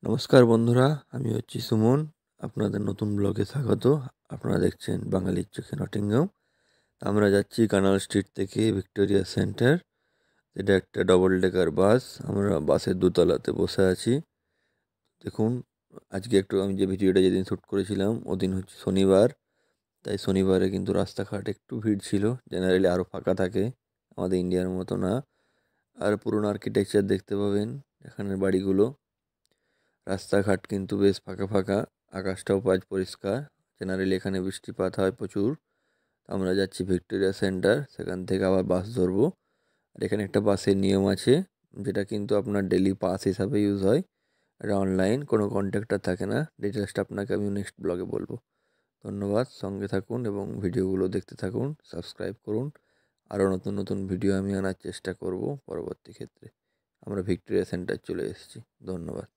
নমস্কার বন্ধুরা, আমি হচ্ছি সুমন। আপনাদের নতুন ব্লগে স্বাগত। আপনারা দেখছেন বাঙালির চোখে নটিংহাম। আমরা যাচ্ছি কানাল স্ট্রিট থেকে ভিক্টোরিয়া সেন্টার। এটা একটা ডবল ডেকার বাস। আমরা বাসের দোতলাতে বসে আছি। দেখুন, আজকে একটু আমি যে ভিডিওটা যেদিন শ্যুট করেছিলাম ওদিন হচ্ছে শনিবার, তাই শনিবারে কিন্তু রাস্তাঘাট একটু ভিড় ছিল। জেনারেলি আরও ফাঁকা থাকে, আমাদের ইন্ডিয়ার মতো না। আর পুরনো আর্কিটেকচার দেখতে পাবেন এখানের বাড়িগুলো। রাস্তাঘাট কিন্তু বেশ ফাঁকা ফাঁকা, আকাশটাও আজ পরিষ্কার। জেনারেলি এখানে বৃষ্টিপাত হয় প্রচুর। আমরা যাচ্ছি ভিক্টোরিয়া সেন্টার, সেখান থেকে আবার বাস ধরবো। আর এখানে একটা বাসের নিয়ম আছে, যেটা কিন্তু আপনার ডেলি পাস হিসাবে ইউজ হয়। এটা অনলাইন, কোনো কন্ট্যাক্টার থাকে না। ডিটেলসটা আপনাকে আমি নেক্সট ব্লগে বলবো। ধন্যবাদ, সঙ্গে থাকুন এবং ভিডিওগুলো দেখতে থাকুন, সাবস্ক্রাইব করুন। আরও নতুন নতুন ভিডিও আমি আনার চেষ্টা করব পরবর্তী ক্ষেত্রে। আমরা ভিক্টোরিয়া সেন্টার চলে এসেছি। ধন্যবাদ।